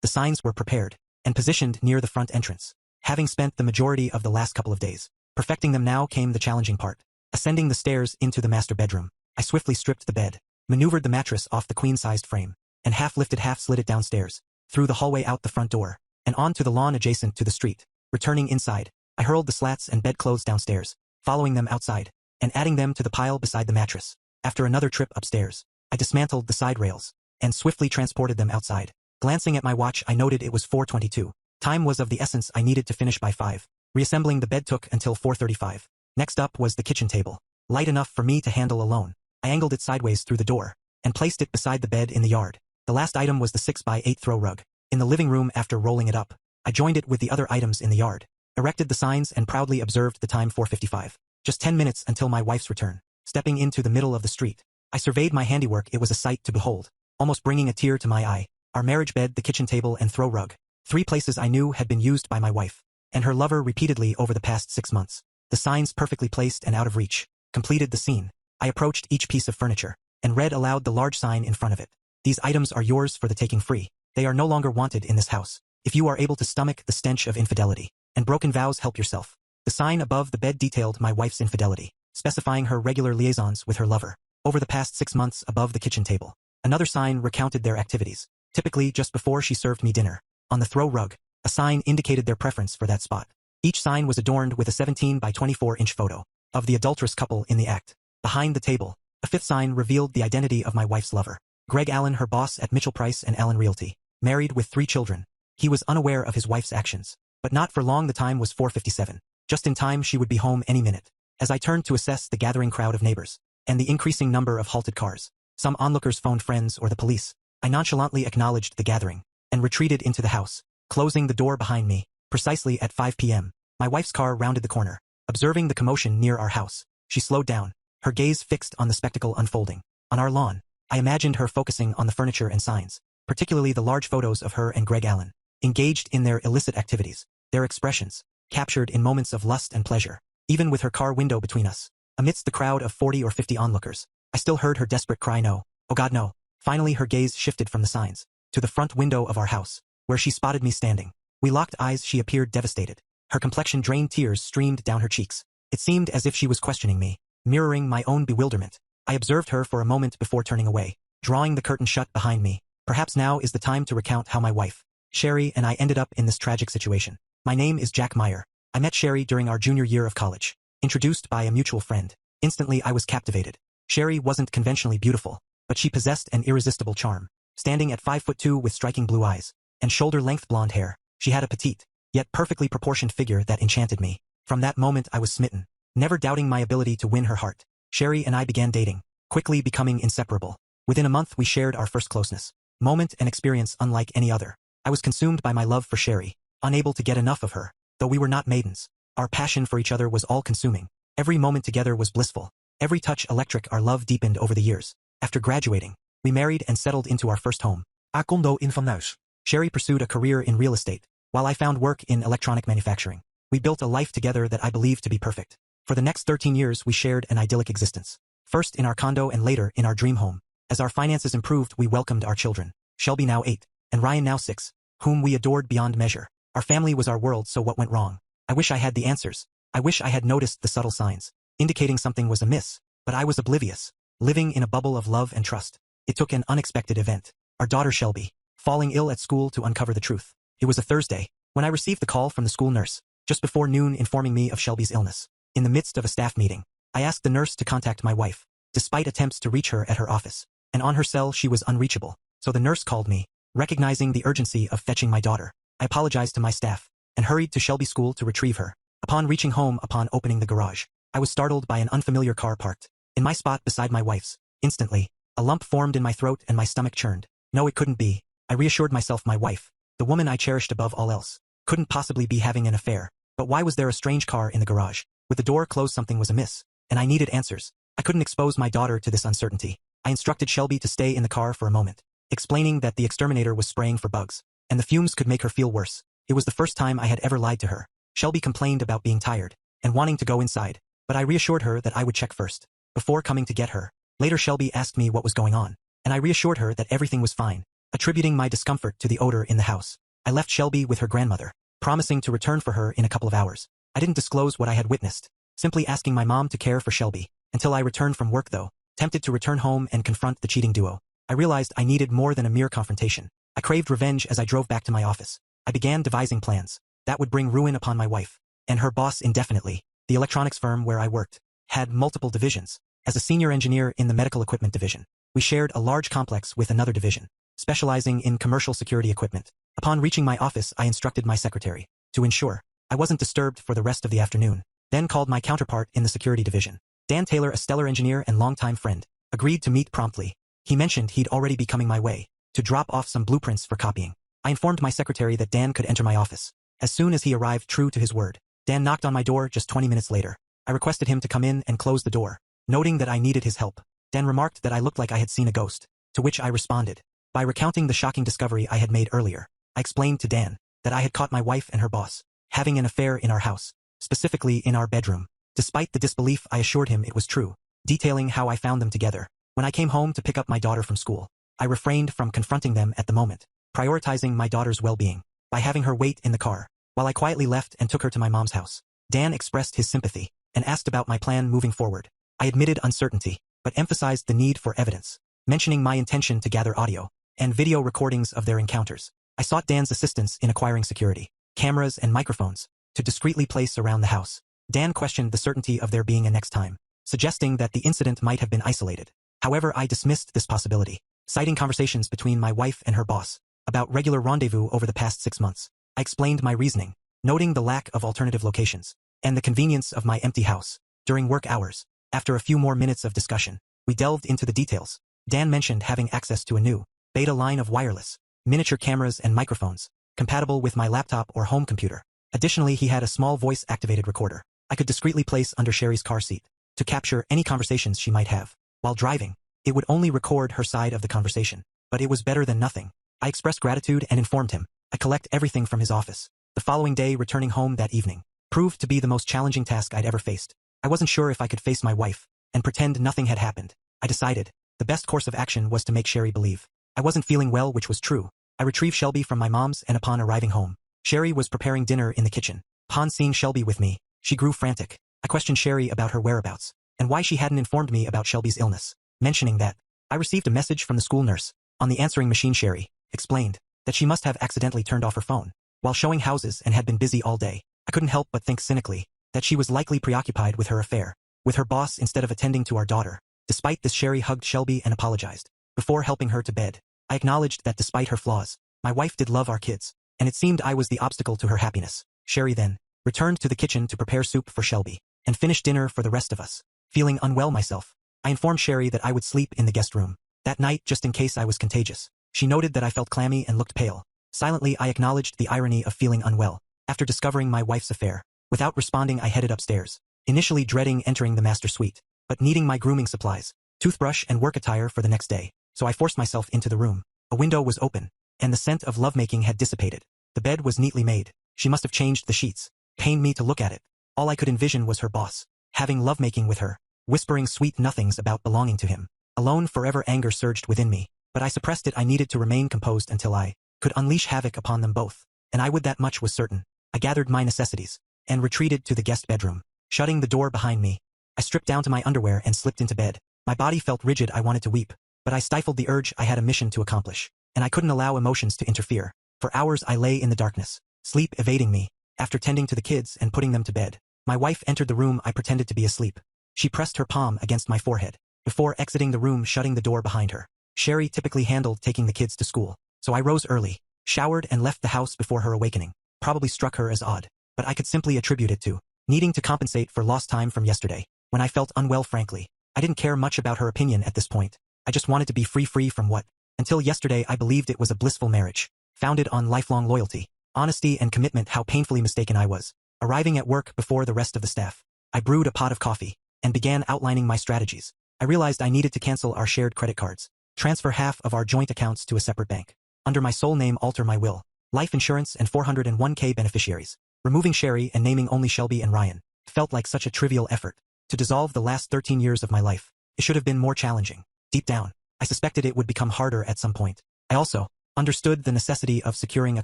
The signs were prepared and positioned near the front entrance. Having spent the majority of the last couple of days perfecting them, now came the challenging part. Ascending the stairs into the master bedroom, I swiftly stripped the bed, maneuvered the mattress off the queen-sized frame, and half-lifted, half-slid it downstairs, through the hallway, out the front door, and onto the lawn adjacent to the street. Returning inside, I hurled the slats and bedclothes downstairs, following them outside, and adding them to the pile beside the mattress. After another trip upstairs, I dismantled the side rails, and swiftly transported them outside. Glancing at my watch, I noted it was 4:22. Time was of the essence. I needed to finish by 5. Reassembling the bed took until 4:35. Next up was the kitchen table, light enough for me to handle alone. I angled it sideways through the door, and placed it beside the bed in the yard. The last item was the 6x8 throw rug. In the living room, after rolling it up, I joined it with the other items in the yard, erected the signs, and proudly observed the time, 4:55. Just 10 minutes until my wife's return. Stepping into the middle of the street, I surveyed my handiwork. It was a sight to behold, almost bringing a tear to my eye. Our marriage bed, the kitchen table, and throw rug, 3 places I knew had been used by my wife and her lover repeatedly over the past 6 months. The signs, perfectly placed and out of reach, completed the scene. I approached each piece of furniture and read aloud the large sign in front of it. These items are yours for the taking, free. They are no longer wanted in this house. If you are able to stomach the stench of infidelity and broken vows, help yourself. The sign above the bed detailed my wife's infidelity, specifying her regular liaisons with her lover over the past 6 months. Above the kitchen table, another sign recounted their activities, typically just before she served me dinner. On the throw rug, a sign indicated their preference for that spot. Each sign was adorned with a 17 by 24-inch photo of the adulterous couple in the act. Behind the table, a 5th sign revealed the identity of my wife's lover, Greg Allen, her boss at Mitchell Price and Allen Realty, married with 3 children. He was unaware of his wife's actions, but not for long. The time was 4:57. Just in time, she would be home any minute. As I turned to assess the gathering crowd of neighbors and the increasing number of halted cars, some onlookers phoned friends or the police, I nonchalantly acknowledged the gathering and retreated into the house, closing the door behind me. Precisely at 5 p.m., my wife's car rounded the corner. Observing the commotion near our house, she slowed down, her gaze fixed on the spectacle unfolding on our lawn. I imagined her focusing on the furniture and signs, particularly the large photos of her and Greg Allen, engaged in their illicit activities, their expressions captured in moments of lust and pleasure, even with her car window between us. Amidst the crowd of 40 or 50 onlookers, I still heard her desperate cry, "No, oh God, no." Finally, her gaze shifted from the signs to the front window of our house, where she spotted me standing. We locked eyes. She appeared devastated. Her complexion drained, tears streamed down her cheeks. It seemed as if she was questioning me, mirroring my own bewilderment. I observed her for a moment before turning away, drawing the curtain shut behind me. Perhaps now is the time to recount how my wife, Sherry, and I ended up in this tragic situation. My name is Jack Meyer. I met Sherry during our junior year of college, introduced by a mutual friend. Instantly, I was captivated. Sherry wasn't conventionally beautiful, but she possessed an irresistible charm. Standing at 5'2" with striking blue eyes and shoulder-length blonde hair, she had a petite, yet perfectly proportioned figure that enchanted me. From that moment, I was smitten, never doubting my ability to win her heart. Sherry and I began dating, quickly becoming inseparable. Within a month, we shared our first closeness moment, an experience unlike any other. I was consumed by my love for Sherry, unable to get enough of her. Though we were not maidens, our passion for each other was all-consuming. Every moment together was blissful, every touch electric. Our love deepened over the years. After graduating, we married and settled into our first home, a condo in Van Nuys. Sherry pursued a career in real estate, while I found work in electronic manufacturing. We built a life together that I believed to be perfect. For the next 13 years, we shared an idyllic existence, first in our condo and later in our dream home. As our finances improved, we welcomed our children, Shelby, now 8, and Ryan, now 6, whom we adored beyond measure. Our family was our world. So what went wrong? I wish I had the answers. I wish I had noticed the subtle signs, indicating something was amiss, but I was oblivious, living in a bubble of love and trust. It took an unexpected event, our daughter Shelby falling ill at school, to uncover the truth. It was a Thursday when I received the call from the school nurse, just before noon, informing me of Shelby's illness. In the midst of a staff meeting, I asked the nurse to contact my wife, despite attempts to reach her at her office, and on her cell she was unreachable. So the nurse called me. Recognizing the urgency of fetching my daughter, I apologized to my staff and hurried to Shelby School to retrieve her. Upon reaching home, upon opening the garage, I was startled by an unfamiliar car parked in my spot beside my wife's. Instantly, a lump formed in my throat and my stomach churned. No, it couldn't be. I reassured myself. My wife, the woman I cherished above all else, couldn't possibly be having an affair. But why was there a strange car in the garage? With the door closed, something was amiss, and I needed answers. I couldn't expose my daughter to this uncertainty. I instructed Shelby to stay in the car for a moment, explaining that the exterminator was spraying for bugs, and the fumes could make her feel worse. It was the first time I had ever lied to her. Shelby complained about being tired and wanting to go inside, but I reassured her that I would check first, before coming to get her. Later, Shelby asked me what was going on, and I reassured her that everything was fine. attributing my discomfort to the odor in the house. I left Shelby with her grandmother, promising to return for her in a couple of hours. I didn't disclose what I had witnessed, simply asking my mom to care for Shelby until I returned from work though, tempted to return home and confront the cheating duo. I realized I needed more than a mere confrontation. I craved revenge as I drove back to my office. I began devising plans that would bring ruin upon my wife and her boss indefinitely. The electronics firm where I worked had multiple divisions. As a senior engineer in the medical equipment division, we shared a large complex with another division, specializing in commercial security equipment. Upon reaching my office, I instructed my secretary to ensure I wasn't disturbed for the rest of the afternoon, then called my counterpart in the security division. Dan Taylor, a stellar engineer and longtime friend, agreed to meet promptly. He mentioned he'd already be coming my way to drop off some blueprints for copying. I informed my secretary that Dan could enter my office as soon as he arrived, true to his word. Dan knocked on my door just 20 minutes later. I requested him to come in and close the door, noting that I needed his help. Dan remarked that I looked like I had seen a ghost, to which I responded by recounting the shocking discovery I had made earlier. I explained to Dan that I had caught my wife and her boss having an affair in our house, specifically in our bedroom. Despite the disbelief, I assured him it was true, detailing how I found them together. When I came home to pick up my daughter from school, I refrained from confronting them at the moment, prioritizing my daughter's well-being by having her wait in the car, while I quietly left and took her to my mom's house. Dan expressed his sympathy and asked about my plan moving forward. I admitted uncertainty, but emphasized the need for evidence, mentioning my intention to gather audio and video recordings of their encounters. I sought Dan's assistance in acquiring security cameras and microphones to discreetly place around the house. Dan questioned the certainty of there being a next time, suggesting that the incident might have been isolated. However, I dismissed this possibility, citing conversations between my wife and her boss about regular rendezvous over the past 6 months. I explained my reasoning, noting the lack of alternative locations and the convenience of my empty house during work hours. After a few more minutes of discussion, we delved into the details. Dan mentioned having access to a new beta line of wireless, miniature cameras and microphones, compatible with my laptop or home computer. Additionally, he had a small voice-activated recorder I could discreetly place under Sherry's car seat to capture any conversations she might have. While driving, it would only record her side of the conversation, but it was better than nothing. I expressed gratitude and informed him I collect everything from his office. The following day, returning home that evening proved to be the most challenging task I'd ever faced. I wasn't sure if I could face my wife and pretend nothing had happened. I decided the best course of action was to make Sherry believe I wasn't feeling well, which was true. I retrieved Shelby from my mom's, and upon arriving home, Sherry was preparing dinner in the kitchen. Upon seeing Shelby with me, she grew frantic. I questioned Sherry about her whereabouts and why she hadn't informed me about Shelby's illness, mentioning that I received a message from the school nurse. On the answering machine, Sherry explained that she must have accidentally turned off her phone while showing houses and had been busy all day. I couldn't help but think cynically that she was likely preoccupied with her affair with her boss instead of attending to our daughter. Despite this, Sherry hugged Shelby and apologized before helping her to bed. I acknowledged that despite her flaws, my wife did love our kids, and it seemed I was the obstacle to her happiness. Sherry then returned to the kitchen to prepare soup for Shelby and finish dinner for the rest of us. Feeling unwell myself, I informed Sherry that I would sleep in the guest room that night just in case I was contagious. She noted that I felt clammy and looked pale. Silently, I acknowledged the irony of feeling unwell after discovering my wife's affair. Without responding, I headed upstairs, initially dreading entering the master suite, but needing my grooming supplies, toothbrush and work attire for the next day. So I forced myself into the room. A window was open, and the scent of lovemaking had dissipated. The bed was neatly made. She must have changed the sheets. Pained me to look at it. All I could envision was her boss having lovemaking with her, whispering sweet nothings about belonging to him. Alone forever, anger surged within me, but I suppressed it. I needed to remain composed until I could unleash havoc upon them both, and I would, that much was certain. I gathered my necessities and retreated to the guest bedroom, shutting the door behind me. I stripped down to my underwear and slipped into bed. My body felt rigid. I wanted to weep, but I stifled the urge. I had a mission to accomplish, and I couldn't allow emotions to interfere. For hours I lay in the darkness, sleep evading me. After tending to the kids and putting them to bed, my wife entered the room. I pretended to be asleep. She pressed her palm against my forehead before exiting the room, shutting the door behind her. Sherry typically handled taking the kids to school, so I rose early, showered and left the house before her awakening. Probably struck her as odd, but I could simply attribute it to needing to compensate for lost time from yesterday. When I felt unwell, frankly, I didn't care much about her opinion at this point. I just wanted to be free from what, until yesterday, I believed it was a blissful marriage, founded on lifelong loyalty, honesty and commitment. How painfully mistaken I was. Arriving at work before the rest of the staff, I brewed a pot of coffee and began outlining my strategies. I realized I needed to cancel our shared credit cards, transfer half of our joint accounts to a separate bank, under my sole name, alter my will, life insurance and 401k beneficiaries, removing Sherry and naming only Shelby and Ryan. It felt like such a trivial effort to dissolve the last 13 years of my life. It should have been more challenging. Deep down, I suspected it would become harder at some point. I also understood the necessity of securing a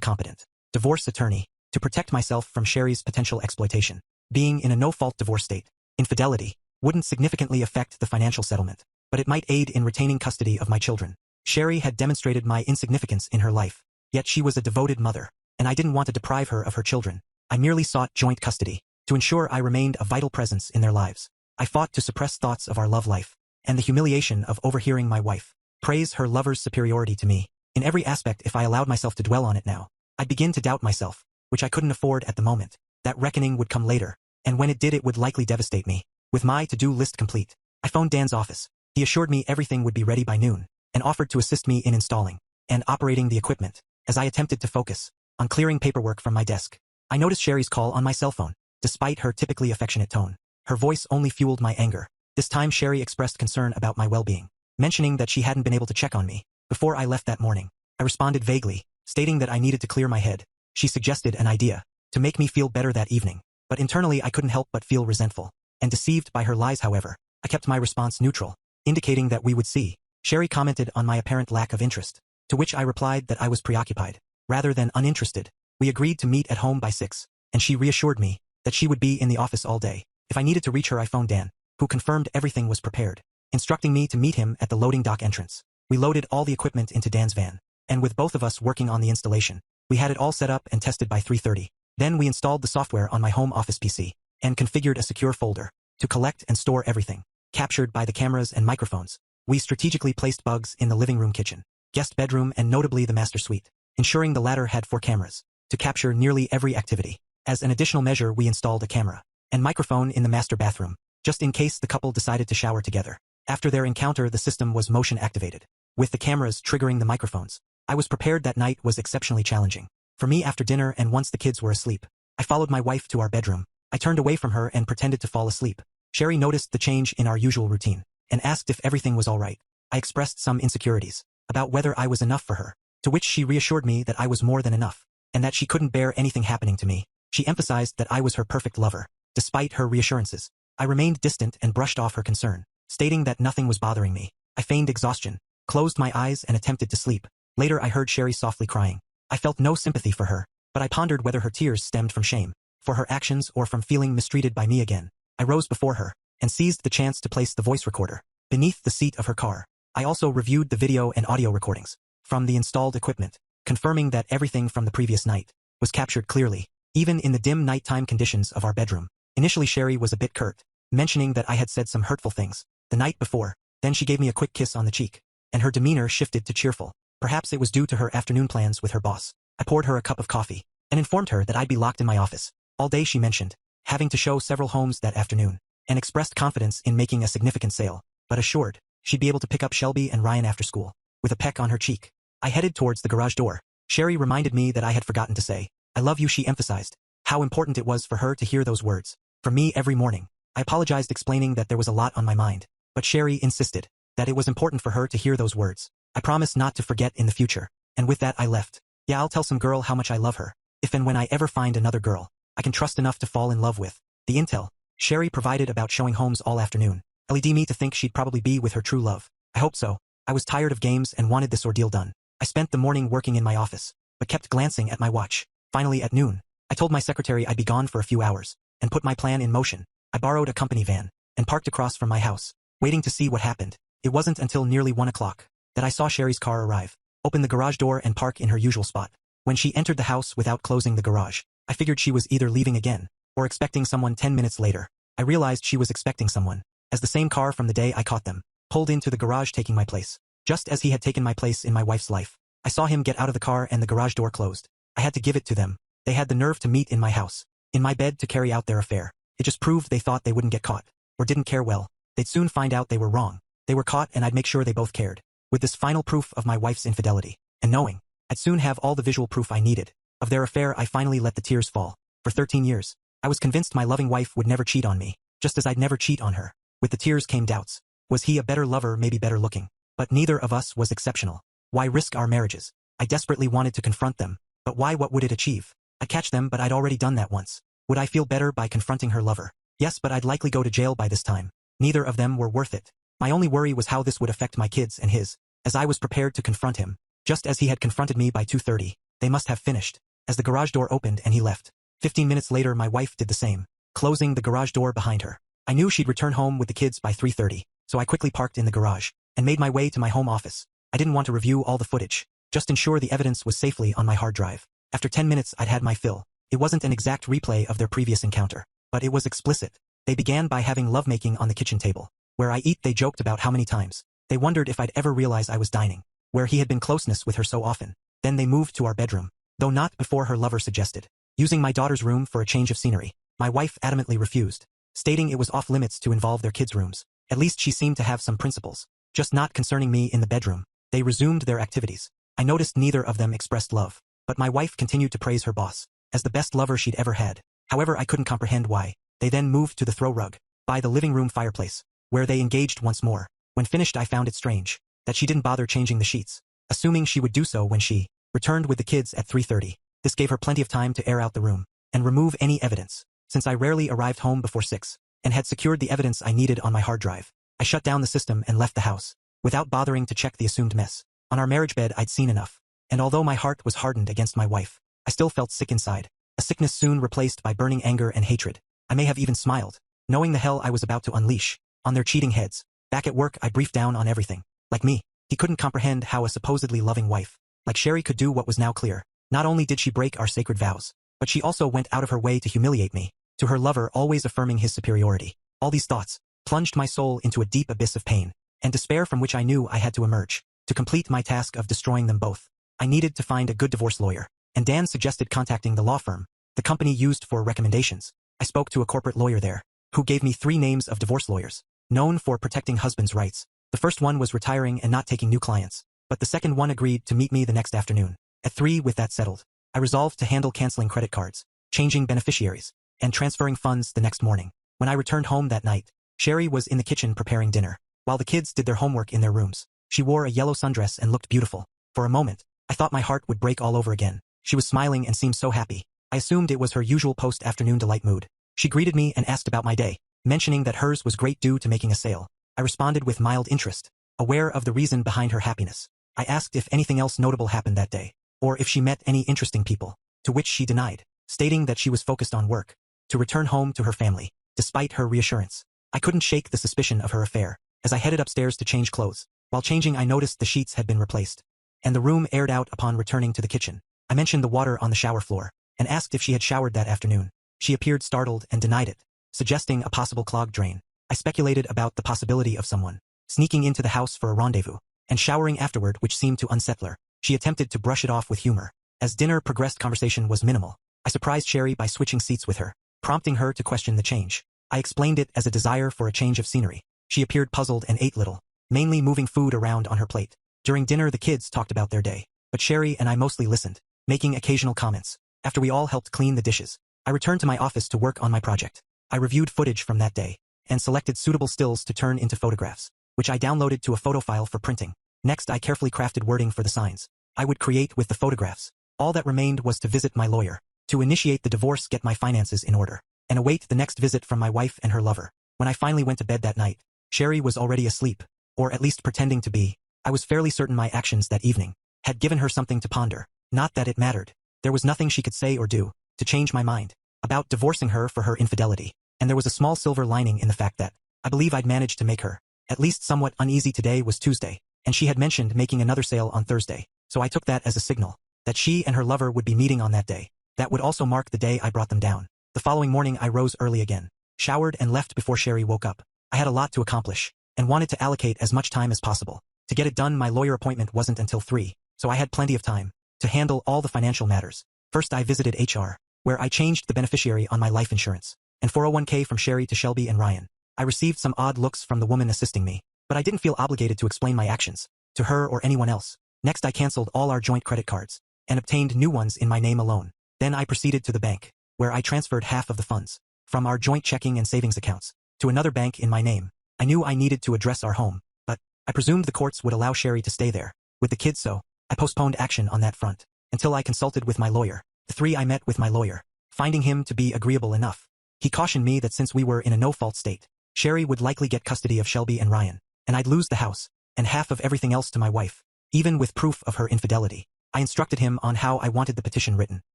competent divorce attorney to protect myself from Sherry's potential exploitation. Being in a no-fault divorce state, infidelity wouldn't significantly affect the financial settlement, but it might aid in retaining custody of my children. Sherry had demonstrated my insignificance in her life, yet she was a devoted mother, and I didn't want to deprive her of her children. I merely sought joint custody to ensure I remained a vital presence in their lives. I fought to suppress thoughts of our love life and the humiliation of overhearing my wife praise her lover's superiority to me. In every aspect, if I allowed myself to dwell on it now, I'd begin to doubt myself, which I couldn't afford at the moment. That reckoning would come later, and when it did, it would likely devastate me. With my to-do list complete, I phoned Dan's office. He assured me everything would be ready by noon, and offered to assist me in installing and operating the equipment. As I attempted to focus on clearing paperwork from my desk, I noticed Sherry's call on my cell phone. Despite her typically affectionate tone, her voice only fueled my anger. This time Sherry expressed concern about my well-being, mentioning that she hadn't been able to check on me before I left that morning. I responded vaguely, stating that I needed to clear my head. She suggested an idea to make me feel better that evening, but internally I couldn't help but feel resentful and deceived by her lies. However, I kept my response neutral, indicating that we would see. Sherry commented on my apparent lack of interest, to which I replied that I was preoccupied rather than uninterested. We agreed to meet at home by 6, and she reassured me that she would be in the office all day. If I needed to reach her, I phoned Dan, who confirmed everything was prepared, instructing me to meet him at the loading dock entrance. We loaded all the equipment into Dan's van, and with both of us working on the installation, we had it all set up and tested by 3:30. Then we installed the software on my home office PC and configured a secure folder to collect and store everything captured by the cameras and microphones. We strategically placed bugs in the living room, kitchen, guest bedroom, and notably the master suite, ensuring the latter had 4 cameras to capture nearly every activity. As an additional measure, we installed a camera and microphone in the master bathroom, just in case the couple decided to shower together. After their encounter, the system was motion activated, with the cameras triggering the microphones. I was prepared. That night was exceptionally challenging for me. After dinner and once the kids were asleep, I followed my wife to our bedroom. I turned away from her and pretended to fall asleep. Sherry noticed the change in our usual routine and asked if everything was all right. I expressed some insecurities about whether I was enough for her, to which she reassured me that I was more than enough, and that she couldn't bear anything happening to me. She emphasized that I was her perfect lover. Despite her reassurances, I remained distant and brushed off her concern, stating that nothing was bothering me. I feigned exhaustion, closed my eyes, and attempted to sleep. Later I heard Sherry softly crying. I felt no sympathy for her, but I pondered whether her tears stemmed from shame for her actions or from feeling mistreated by me again. I rose before her and seized the chance to place the voice recorder beneath the seat of her car. I also reviewed the video and audio recordings from the installed equipment, confirming that everything from the previous night was captured clearly, even in the dim nighttime conditions of our bedroom. Initially Sherry was a bit curt, mentioning that I had said some hurtful things the night before. Then she gave me a quick kiss on the cheek, and her demeanor shifted to cheerful. Perhaps it was due to her afternoon plans with her boss. I poured her a cup of coffee and informed her that I'd be locked in my office all day. She mentioned having to show several homes that afternoon and expressed confidence in making a significant sale, but assured she'd be able to pick up Shelby and Ryan after school. With a peck on her cheek, I headed towards the garage door. Sherry reminded me that I had forgotten to say, "I love you." She emphasized how important it was for her to hear those words from me every morning. I apologized, explaining that there was a lot on my mind, but Sherry insisted that it was important for her to hear those words. I promised not to forget in the future, and with that I left. Yeah, I'll tell some girl how much I love her, if and when I ever find another girl I can trust enough to fall in love with. The intel Sherry provided about showing homes all afternoon led me to think she'd probably be with her true love. I hoped so. I was tired of games and wanted this ordeal done. I spent the morning working in my office, but kept glancing at my watch. Finally, at noon, I told my secretary I'd be gone for a few hours, and put my plan in motion. I borrowed a company van, and parked across from my house, waiting to see what happened. It wasn't until nearly 1 o'clock that I saw Sherry's car arrive, open the garage door and park in her usual spot. When she entered the house without closing the garage, I figured she was either leaving again, or expecting someone. 10 minutes later, I realized she was expecting someone, as the same car from the day I caught them pulled into the garage, taking my place. Just as he had taken my place in my wife's life, I saw him get out of the car and the garage door closed. I had to give it to them. They had the nerve to meet in my house, in my bed, to carry out their affair. It just proved they thought they wouldn't get caught, or didn't care. Well, they'd soon find out they were wrong. They were caught, and I'd make sure they both cared. With this final proof of my wife's infidelity, and knowing I'd soon have all the visual proof I needed of their affair, I finally let the tears fall. For 13 years, I was convinced my loving wife would never cheat on me, just as I'd never cheat on her. With the tears came doubts. Was he a better lover, maybe better looking? But neither of us was exceptional. Why risk our marriages? I desperately wanted to confront them, but why? What would it achieve? I'd catch them, but I'd already done that once. Would I feel better by confronting her lover? Yes, but I'd likely go to jail by this time. Neither of them were worth it. My only worry was how this would affect my kids and his. As I was prepared to confront him, Just as he had confronted me by 2:30, they must have finished, as the garage door opened and he left. 15 minutes later my wife did the same, closing the garage door behind her. I knew she'd return home with the kids by 3:30, so I quickly parked in the garage and made my way to my home office. I didn't want to review all the footage, just ensure the evidence was safely on my hard drive. After 10 minutes I'd had my fill. It wasn't an exact replay of their previous encounter, but it was explicit. They began by having lovemaking on the kitchen table. Where I eat they joked about how many times. They wondered if I'd ever realize I was dining. Where he had been closeness with her so often. Then they moved to our bedroom, though not before her lover suggested using my daughter's room for a change of scenery. My wife adamantly refused, stating it was off limits to involve their kids' rooms. At least she seemed to have some principles, just not concerning me in the bedroom. They resumed their activities. I noticed neither of them expressed love, but my wife continued to praise her boss as the best lover she'd ever had. However, I couldn't comprehend why. They then moved to the throw rug by the living room fireplace, where they engaged once more. When finished I found it strange that she didn't bother changing the sheets, assuming she would do so when she returned with the kids at 3:30. This gave her plenty of time to air out the room and remove any evidence. Since I rarely arrived home before 6 and had secured the evidence I needed on my hard drive, I shut down the system and left the house, without bothering to check the assumed mess. On our marriage bed I'd seen enough, and although my heart was hardened against my wife, I still felt sick inside, a sickness soon replaced by burning anger and hatred. I may have even smiled, knowing the hell I was about to unleash on their cheating heads. Back at work I briefed down on everything. Like me, he couldn't comprehend how a supposedly loving wife like Sherry could do what was now clear. Not only did she break our sacred vows, but she also went out of her way to humiliate me, to her lover always affirming his superiority. All these thoughts plunged my soul into a deep abyss of pain and despair from which I knew I had to emerge. To complete my task of destroying them both, I needed to find a good divorce lawyer, and Dan suggested contacting the law firm the company used for recommendations. I spoke to a corporate lawyer there, who gave me 3 names of divorce lawyers, known for protecting husbands' rights. The first one was retiring and not taking new clients, but the second one agreed to meet me the next afternoon. At 3, with that settled, I resolved to handle canceling credit cards, changing beneficiaries, and transferring funds the next morning. When I returned home that night, Sherry was in the kitchen preparing dinner, while the kids did their homework in their rooms. She wore a yellow sundress and looked beautiful. For a moment, I thought my heart would break all over again. She was smiling and seemed so happy. I assumed it was her usual post-afternoon delight mood. She greeted me and asked about my day, mentioning that hers was great due to making a sale. I responded with mild interest, aware of the reason behind her happiness. I asked if anything else notable happened that day, or if she met any interesting people, to which she denied, stating that she was focused on work, to return home to her family, despite her reassurance. I couldn't shake the suspicion of her affair. As I headed upstairs to change clothes, while changing I noticed the sheets had been replaced, and the room aired out upon returning to the kitchen. I mentioned the water on the shower floor, and asked if she had showered that afternoon. She appeared startled and denied it, suggesting a possible clogged drain. I speculated about the possibility of someone sneaking into the house for a rendezvous, and showering afterward, which seemed to unsettle her. She attempted to brush it off with humor. As dinner progressed, conversation was minimal. I surprised Sherry by switching seats with her, prompting her to question the change. I explained it as a desire for a change of scenery. She appeared puzzled and ate little, mainly moving food around on her plate. During dinner the kids talked about their day, but Sherry and I mostly listened, making occasional comments. After we all helped clean the dishes, I returned to my office to work on my project. I reviewed footage from that day, and selected suitable stills to turn into photographs, which I downloaded to a photo file for printing. Next I carefully crafted wording for the signs I would create with the photographs. All that remained was to visit my lawyer, to initiate the divorce, get my finances in order, and await the next visit from my wife and her lover. When I finally went to bed that night, Sherry was already asleep, or at least pretending to be. I was fairly certain my actions that evening had given her something to ponder. Not that it mattered. There was nothing she could say or do to change my mind about divorcing her for her infidelity, and there was a small silver lining in the fact that I believe I'd managed to make her at least somewhat uneasy. Today was Tuesday, and she had mentioned making another sale on Thursday, so I took that as a signal that she and her lover would be meeting on that day. That would also mark the day I brought them down. The following morning I rose early again, showered and left before Sherry woke up. I had a lot to accomplish, and wanted to allocate as much time as possible. To get it done, my lawyer appointment wasn't until 3, so I had plenty of time to handle all the financial matters. First I visited HR, where I changed the beneficiary on my life insurance and 401k from Sherry to Shelby and Ryan. I received some odd looks from the woman assisting me, but I didn't feel obligated to explain my actions to her or anyone else. Next I canceled all our joint credit cards and obtained new ones in my name alone. Then I proceeded to the bank, where I transferred half of the funds from our joint checking and savings accounts to another bank in my name. I knew I needed to address our home, but I presumed the courts would allow Sherry to stay there with the kids, so I postponed action on that front until I consulted with my lawyer. The 3 I met with my lawyer, finding him to be agreeable enough. He cautioned me that since we were in a no-fault state, Sherry would likely get custody of Shelby and Ryan, and I'd lose the house and half of everything else to my wife. even with proof of her infidelity. I instructed him on how I wanted the petition written,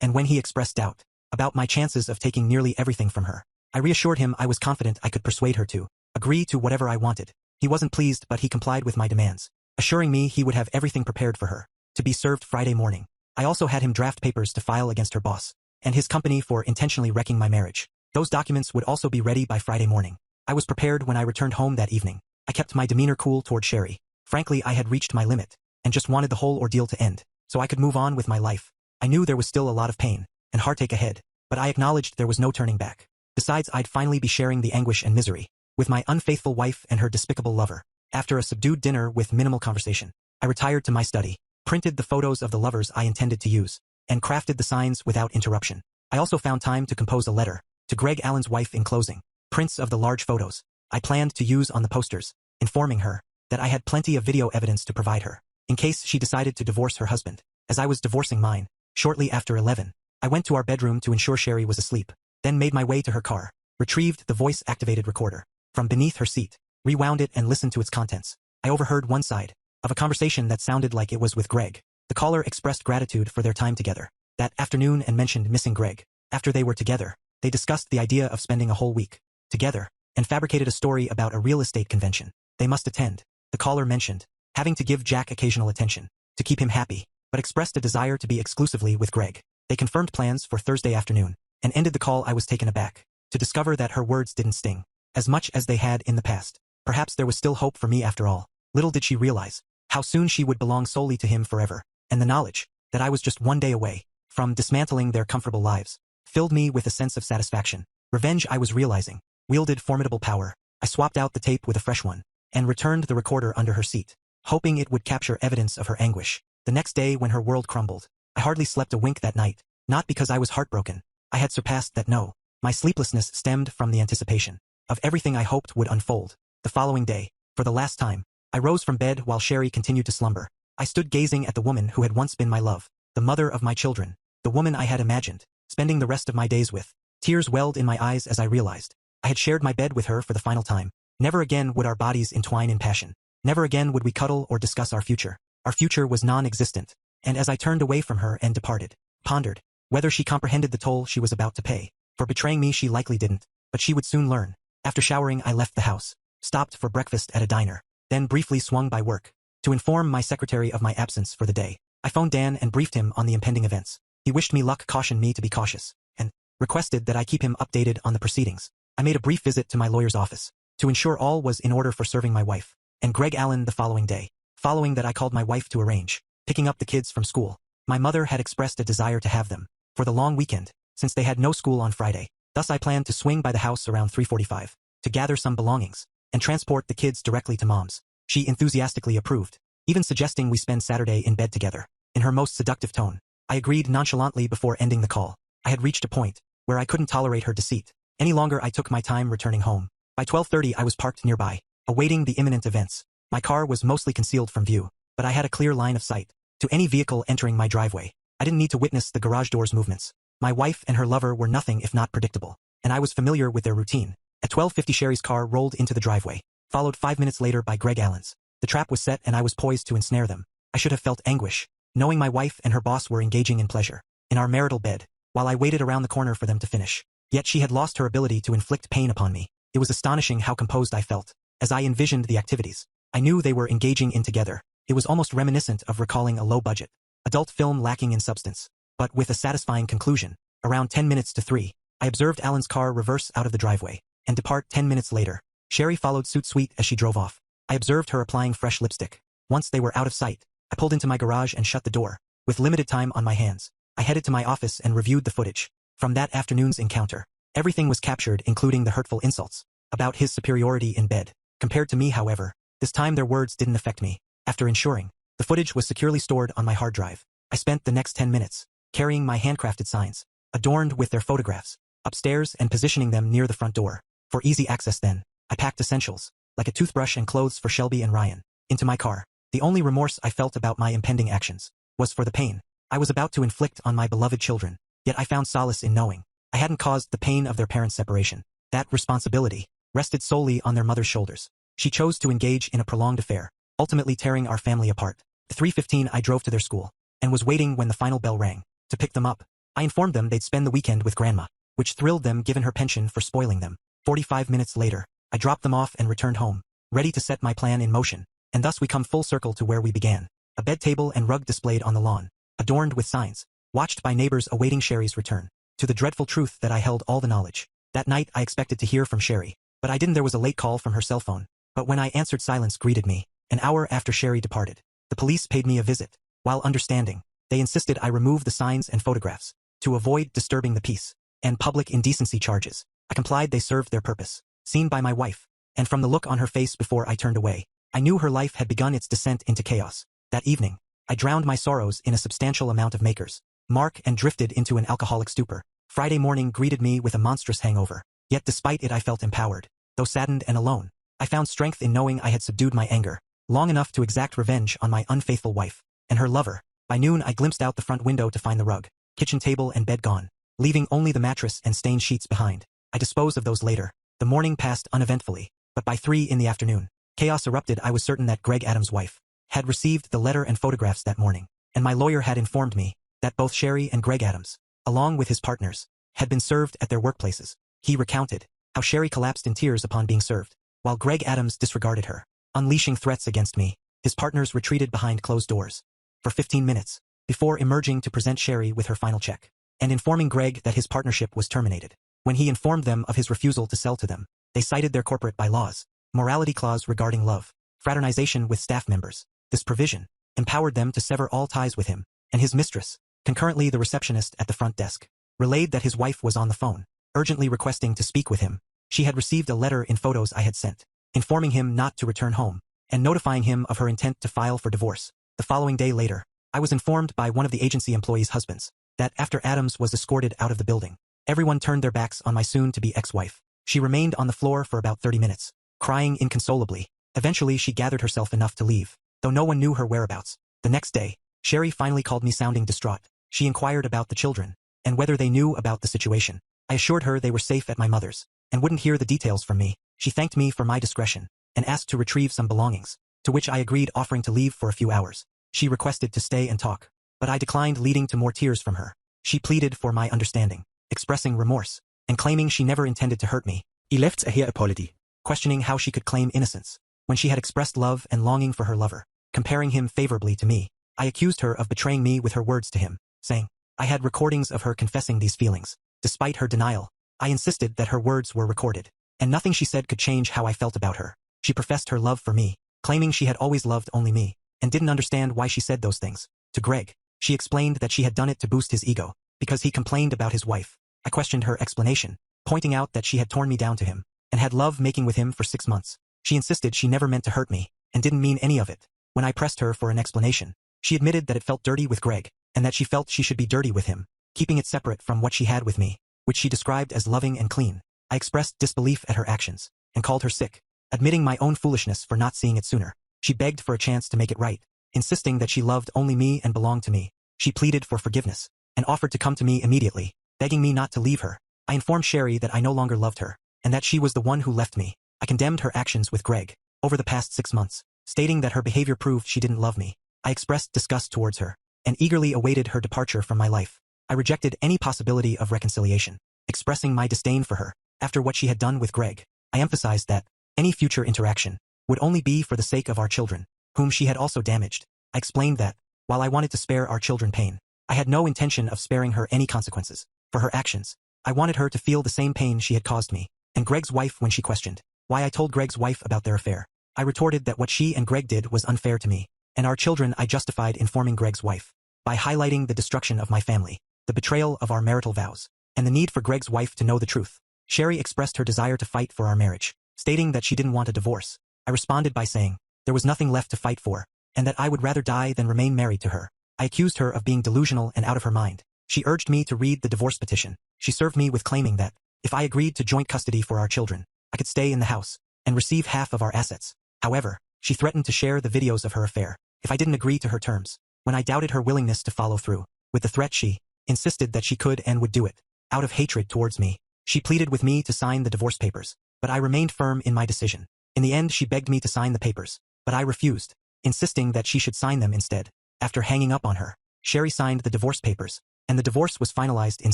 and when he expressed doubt about my chances of taking nearly everything from her, I reassured him I was confident I could persuade her to agree to whatever I wanted. He wasn't pleased, but he complied with my demands, assuring me he would have everything prepared for her to be served Friday morning. I also had him draft papers to file against her boss and his company for intentionally wrecking my marriage. Those documents would also be ready by Friday morning. I was prepared when I returned home that evening. I kept my demeanor cool toward Sherry. Frankly, I had reached my limit and just wanted the whole ordeal to end so I could move on with my life. I knew there was still a lot of pain and heartache ahead, but I acknowledged there was no turning back. Besides, I'd finally be sharing the anguish and misery with my unfaithful wife and her despicable lover. After a subdued dinner with minimal conversation, I retired to my study, printed the photos of the lovers I intended to use, and crafted the signs without interruption. I also found time to compose a letter to Greg Allen's wife enclosing prints of the large photos I planned to use on the posters, informing her that I had plenty of video evidence to provide her in case she decided to divorce her husband, as I was divorcing mine. Shortly after 11, I went to our bedroom to ensure Sherry was asleep, then made my way to her car, retrieved the voice-activated recorder from beneath her seat, rewound it and listened to its contents. I overheard one side of a conversation that sounded like it was with Greg. The caller expressed gratitude for their time together that afternoon and mentioned missing Greg. After they were together, they discussed the idea of spending a whole week together and fabricated a story about a real estate convention they must attend. The caller mentioned having to give Jack occasional attention to keep him happy, but expressed a desire to be exclusively with Greg. They confirmed plans for Thursday afternoon and ended the call. I was taken aback to discover that her words didn't sting as much as they had in the past. Perhaps there was still hope for me after all. Little did she realize how soon she would belong solely to him forever, and the knowledge that I was just one day away from dismantling their comfortable lives filled me with a sense of satisfaction. Revenge, I was realizing, wielded formidable power. I swapped out the tape with a fresh one and returned the recorder under her seat, hoping it would capture evidence of her anguish. The next day, when her world crumbled, I hardly slept a wink that night, not because I was heartbroken. I had surpassed that. No, my sleeplessness stemmed from the anticipation of everything I hoped would unfold. The following day, for the last time, I rose from bed while Sherry continued to slumber. I stood gazing at the woman who had once been my love, the mother of my children, the woman I had imagined spending the rest of my days with. Tears welled in my eyes as I realized I had shared my bed with her for the final time. Never again would our bodies entwine in passion. Never again would we cuddle or discuss our future. Our future was non-existent, and as I turned away from her and departed, pondered whether she comprehended the toll she was about to pay. For betraying me, she likely didn't, but she would soon learn. After showering, I left the house, stopped for breakfast at a diner, then briefly swung by work to inform my secretary of my absence for the day. I phoned Dan and briefed him on the impending events. He wished me luck, cautioned me to be cautious, and requested that I keep him updated on the proceedings. I made a brief visit to my lawyer's office to ensure all was in order for serving my wife and Greg Allen the following day. Following that, I called my wife to arrange picking up the kids from school. My mother had expressed a desire to have them for the long weekend, since they had no school on Friday. Thus I planned to swing by the house around 3:45 to gather some belongings and transport the kids directly to Mom's. She enthusiastically approved, even suggesting we spend Saturday in bed together. In her most seductive tone, I agreed nonchalantly before ending the call. I had reached a point where I couldn't tolerate her deceit any longer. I took my time returning home. By 12:30 I was parked nearby, awaiting the imminent events. My car was mostly concealed from view, but I had a clear line of sight to any vehicle entering my driveway. I didn't need to witness the garage door's movements. My wife and her lover were nothing if not predictable, and I was familiar with their routine. At 12:50 Sherry's car rolled into the driveway, followed 5 minutes later by Greg Allen's. The trap was set and I was poised to ensnare them. I should have felt anguish, knowing my wife and her boss were engaging in pleasure in our marital bed, while I waited around the corner for them to finish. Yet she had lost her ability to inflict pain upon me. It was astonishing how composed I felt as I envisioned the activities I knew they were engaging in together. It was almost reminiscent of recalling a low-budget adult film lacking in substance, but with a satisfying conclusion. Around 10 minutes to 3, I observed Allen's car reverse out of the driveway and depart. 10 minutes later, Sherry followed suit, sweet as she drove off. I observed her applying fresh lipstick. Once they were out of sight, I pulled into my garage and shut the door. With limited time on my hands, I headed to my office and reviewed the footage from that afternoon's encounter. Everything was captured, including the hurtful insults about his superiority in bed. Compared to me, however, this time their words didn't affect me. After ensuring the footage was securely stored on my hard drive, I spent the next 10 minutes carrying my handcrafted signs, adorned with their photographs, upstairs and positioning them near the front door for easy access. Then, I packed essentials, like a toothbrush and clothes for Shelby and Ryan, into my car. The only remorse I felt about my impending actions was for the pain I was about to inflict on my beloved children. Yet I found solace in knowing I hadn't caused the pain of their parents' separation. That responsibility rested solely on their mother's shoulders. She chose to engage in a prolonged affair, ultimately tearing our family apart. At 3:15 I drove to their school, and was waiting when the final bell rang. To pick them up, I informed them they'd spend the weekend with Grandma, which thrilled them given her penchant for spoiling them. 45 minutes later, I dropped them off and returned home, ready to set my plan in motion, and thus we come full circle to where we began. A bed table and rug displayed on the lawn, adorned with signs, watched by neighbors awaiting Sherry's return. To the dreadful truth that I held all the knowledge. That night I expected to hear from Sherry, but I didn't. There was a late call from her cell phone, but when I answered, silence greeted me. An hour after Sherry departed, the police paid me a visit. While understanding, they insisted I remove the signs and photographs, to avoid disturbing the peace, and public indecency charges. I complied. They served their purpose, seen by my wife, and from the look on her face before I turned away, I knew her life had begun its descent into chaos. That evening, I drowned my sorrows in a substantial amount of Maker's Mark and drifted into an alcoholic stupor. Friday morning greeted me with a monstrous hangover, yet despite it I felt empowered. Though saddened and alone, I found strength in knowing I had subdued my anger long enough to exact revenge on my unfaithful wife and her lover. By noon I glimpsed out the front window to find the rug, kitchen table and bed gone, leaving only the mattress and stained sheets behind. I disposed of those later. The morning passed uneventfully, but by 3 in the afternoon, chaos erupted. I was certain that Greg Adams' wife had received the letter and photographs that morning, and my lawyer had informed me that both Sherry and Greg Adams, along with his partners, had been served at their workplaces. He recounted how Sherry collapsed in tears upon being served, while Greg Adams disregarded her, unleashing threats against me. His partners retreated behind closed doors for 15 minutes before emerging to present Sherry with her final check, and informing Greg that his partnership was terminated. When he informed them of his refusal to sell to them, they cited their corporate bylaws, morality clause regarding love, fraternization with staff members. This provision empowered them to sever all ties with him and his mistress. Concurrently, the receptionist at the front desk relayed that his wife was on the phone, urgently requesting to speak with him. She had received a letter in photos I had sent, informing him not to return home, and notifying him of her intent to file for divorce. The following day later, I was informed by one of the agency employees' husbands that after Adams was escorted out of the building, everyone turned their backs on my soon-to-be ex-wife. She remained on the floor for about 30 minutes, crying inconsolably. Eventually she gathered herself enough to leave, though no one knew her whereabouts. The next day, Sherry finally called me sounding distraught. She inquired about the children, and whether they knew about the situation. I assured her they were safe at my mother's, and wouldn't hear the details from me. She thanked me for my discretion, and asked to retrieve some belongings, to which I agreed, offering to leave for a few hours. She requested to stay and talk, but I declined, leading to more tears from her. She pleaded for my understanding, expressing remorse, and claiming she never intended to hurt me. He left a here apology, questioning how she could claim innocence when she had expressed love and longing for her lover, comparing him favorably to me. I accused her of betraying me with her words to him, saying I had recordings of her confessing these feelings. Despite her denial, I insisted that her words were recorded, and nothing she said could change how I felt about her. She professed her love for me, claiming she had always loved only me, and didn't understand why she said those things. To Greg, she explained that she had done it to boost his ego, because he complained about his wife. I questioned her explanation, pointing out that she had torn me down to him, and had love making with him for 6 months. She insisted she never meant to hurt me, and didn't mean any of it. When I pressed her for an explanation, she admitted that it felt dirty with Greg, and that she felt she should be dirty with him, keeping it separate from what she had with me, which she described as loving and clean. I expressed disbelief at her actions, and called her sick, admitting my own foolishness for not seeing it sooner. She begged for a chance to make it right, insisting that she loved only me and belonged to me. She pleaded for forgiveness, and offered to come to me immediately, begging me not to leave her. I informed Sherry that I no longer loved her, and that she was the one who left me. I condemned her actions with Greg over the past 6 months, stating that her behavior proved she didn't love me. I expressed disgust towards her, and eagerly awaited her departure from my life. I rejected any possibility of reconciliation, expressing my disdain for her. After what she had done with Greg, I emphasized that any future interaction would only be for the sake of our children, whom she had also damaged. I explained that, while I wanted to spare our children pain, I had no intention of sparing her any consequences for her actions. I wanted her to feel the same pain she had caused me, and Greg's wife. When she questioned why I told Greg's wife about their affair, I retorted that what she and Greg did was unfair to me and our children. I justified informing Greg's wife by highlighting the destruction of my family, the betrayal of our marital vows, and the need for Greg's wife to know the truth. Sherry expressed her desire to fight for our marriage, stating that she didn't want a divorce. I responded by saying there was nothing left to fight for, and that I would rather die than remain married to her. I accused her of being delusional and out of her mind. She urged me to read the divorce petition. She served me with claiming that if I agreed to joint custody for our children, I could stay in the house and receive half of our assets. However, she threatened to share the videos of her affair if I didn't agree to her terms. When I doubted her willingness to follow through with the threat, she insisted that she could and would do it. Out of hatred towards me, she pleaded with me to sign the divorce papers, but I remained firm in my decision. In the end, she begged me to sign the papers, but I refused, insisting that she should sign them instead. After hanging up on her, Sherry signed the divorce papers, and the divorce was finalized in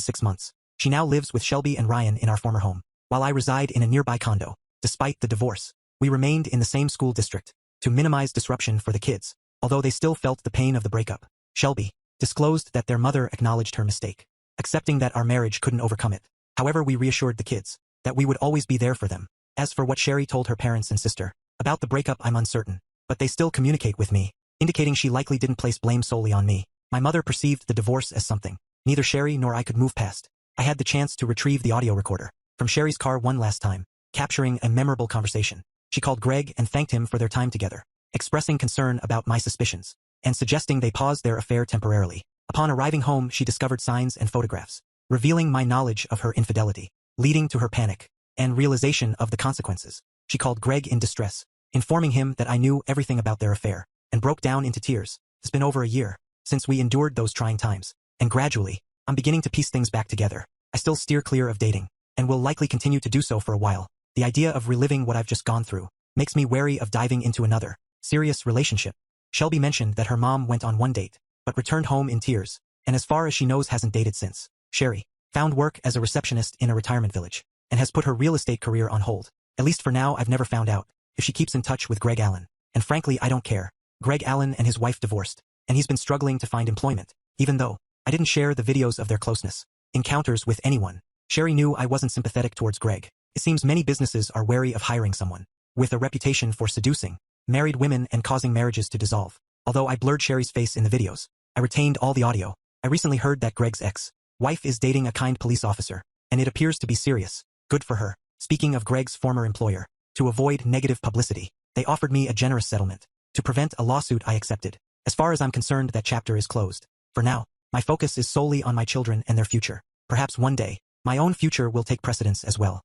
6 months. She now lives with Shelby and Ryan in our former home, while I reside in a nearby condo. Despite the divorce, we remained in the same school district to minimize disruption for the kids, although they still felt the pain of the breakup. Shelby disclosed that their mother acknowledged her mistake, accepting that our marriage couldn't overcome it. However, we reassured the kids that we would always be there for them. As for what Sherry told her parents and sister about the breakup, I'm uncertain, but they still communicate with me, indicating she likely didn't place blame solely on me. My mother perceived the divorce as something neither Sherry nor I could move past. I had the chance to retrieve the audio recorder from Sherry's car one last time, capturing a memorable conversation. She called Greg and thanked him for their time together, expressing concern about my suspicions, and suggesting they pause their affair temporarily. Upon arriving home, she discovered signs and photographs, revealing my knowledge of her infidelity, leading to her panic and realization of the consequences. She called Greg in distress, informing him that I knew everything about their affair, and broke down into tears. It's been over a year since we endured those trying times, and gradually, I'm beginning to piece things back together. I still steer clear of dating, and will likely continue to do so for a while. The idea of reliving what I've just gone through makes me wary of diving into another serious relationship. Shelby mentioned that her mom went on one date, but returned home in tears, and as far as she knows hasn't dated since. Sherry found work as a receptionist in a retirement village, and has put her real estate career on hold. At least for now, I've never found out if she keeps in touch with Greg Allen, and frankly I don't care. Greg Allen and his wife divorced, and he's been struggling to find employment, even though I didn't share the videos of their closeness encounters with anyone. Sherry knew I wasn't sympathetic towards Greg. It seems many businesses are wary of hiring someone with a reputation for seducing married women and causing marriages to dissolve. Although I blurred Sherry's face in the videos, I retained all the audio. I recently heard that Greg's ex-wife is dating a kind police officer, and it appears to be serious. Good for her. Speaking of Greg's former employer, to avoid negative publicity, they offered me a generous settlement. To prevent a lawsuit, I accepted. As far as I'm concerned, that chapter is closed. For now, my focus is solely on my children and their future. Perhaps one day, my own future will take precedence as well.